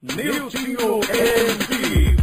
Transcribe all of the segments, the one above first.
Niltinho MC.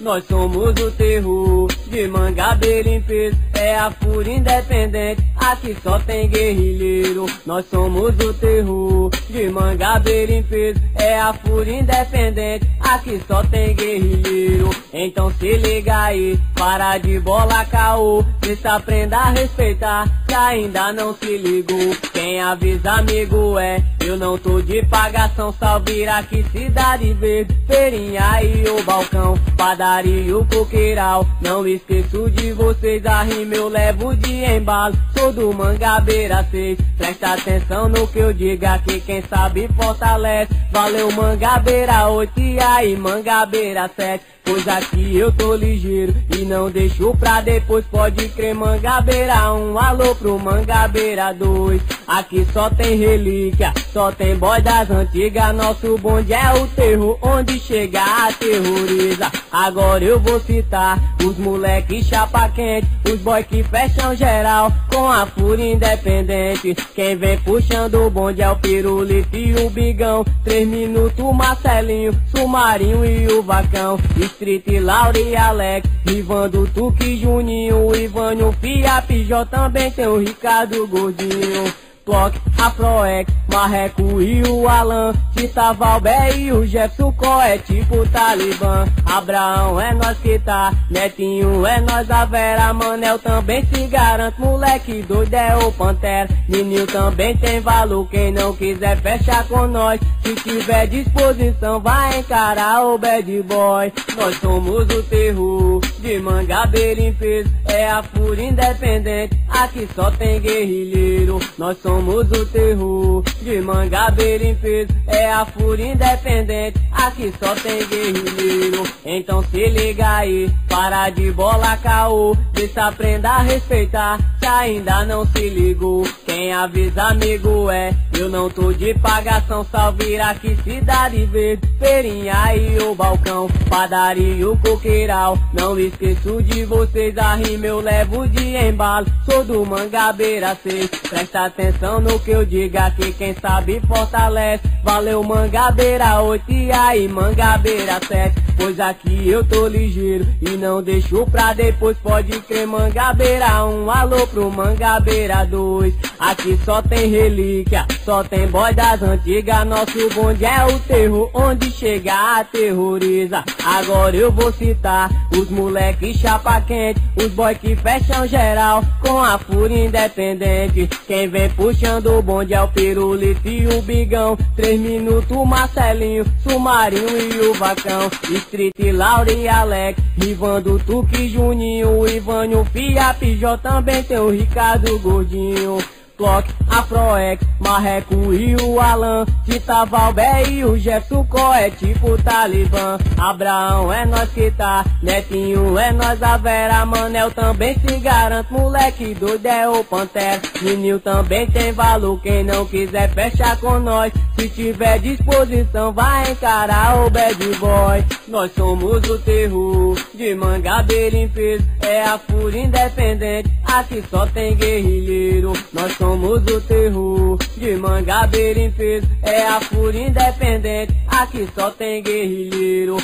Nós somos o terror de Mangabeira em peso, é a fúria independente, aqui só tem guerrilheiro. Nós somos o terror de Mangabeira em peso, é a fúria independente, aqui só tem guerrilheiro. Então se liga aí, para de bola caô, vê se aprenda a respeitar, que ainda não se ligou. Quem avisa amigo é, eu não tô de pagação, salve aqui cidade verde, feirinha e o balcão, padaria e o coqueiral. Não esqueço de vocês, a rima eu levo de embalo, sou do Mangabeira 6, presta atenção no que eu digo aqui, quem sabe fortalece. Valeu Mangabeira 8 e aí Mangabeira 7, pois aqui eu tô ligeiro e não deixo pra depois, pode crer. Mangabeira 1, alô pro Mangabeira 2, aqui só tem relíquia, só tem boy das antigas, nosso bonde é o terror, onde chega aterroriza. Agora eu vou citar os moleque chapa quente, os boy que fecham geral com a fúria independente. Quem vem puxando o bonde é o Pirulito e o Bigão, 3 minutos Marcelinho, Sumarinho e o Vacão, Street, Laura e Alex, Rivando, Tuque, Juninho, Ivânio, Fia, Pijó, também tem o Ricardo Gordinho. Clock, Afroex, Marreco e o Alan, Tita, Valber e o Jefferson, é tipo Talibã. Abraão é nós que tá, Netinho é nós, a Vera, Manel também se garante, moleque doido é o Pantera. Ninho também tem valor, quem não quiser fecha com nós, se tiver disposição vai encarar o bad boy. Nós somos o terror de Mangabeira em peso, é a fúria independente, aqui só tem guerrilheiro. Nós somos o terror de Mangabeira em peso, é a fúria independente, aqui só tem guerrilheiro. Então se liga aí, para de bola caô, vê se aprenda a respeitar, que ainda não se ligou. Quem avisa amigo é, eu não tô de pagação, salve aqui cidade verde, feirinha e o balcão, padaria e o coqueiral. Não esqueço de vocês, a rima eu levo de embalo, sou do Mangabeira 6, presta atenção no que eu digo aqui, quem sabe fortalece. Valeu Mangabeira 8 e aí Mangabeira 7, pois aqui eu tô ligeiro e não deixo pra depois, pode crer. Mangabeira 1, alô pro Mangabeira 2, aqui só tem relíquia, só tem boy das antigas, nosso bonde é o terror, onde chega aterroriza. Agora eu vou citar os moleque chapa quente, os boy que fecham geral com a fúria independente. Quem vem puxando o bonde é o Pirulito e o Bigão, 3 minutos Marcelinho, Sumarinho e o Vacão, Street, Laura e Alex, Rivando, Tuque, Juninho, Ivânio, Fia, Pijó, também tem o Ricardo Gordinho. Clock, Afroex, Marreco e o Alan, Tita, Valber e o Jefferson, é tipo Talibã. Abraão é nós que tá, Netinho é nós, a Vera, Manel também se garante, moleque doido é o Pantera. Ninho também tem valor, quem não quiser fecha com nós, se tiver disposição vai encarar o bad boy. Nós somos o terror de Mangabeira em peso, é a fúria independente, aqui só tem guerrilheiro. Nós somos o terror de Mangabeira em peso, é a fúria independente, aqui só tem guerrilheiro.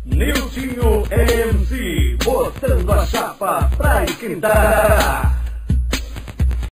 Niltinho MC, botando a chapa pra esquentar.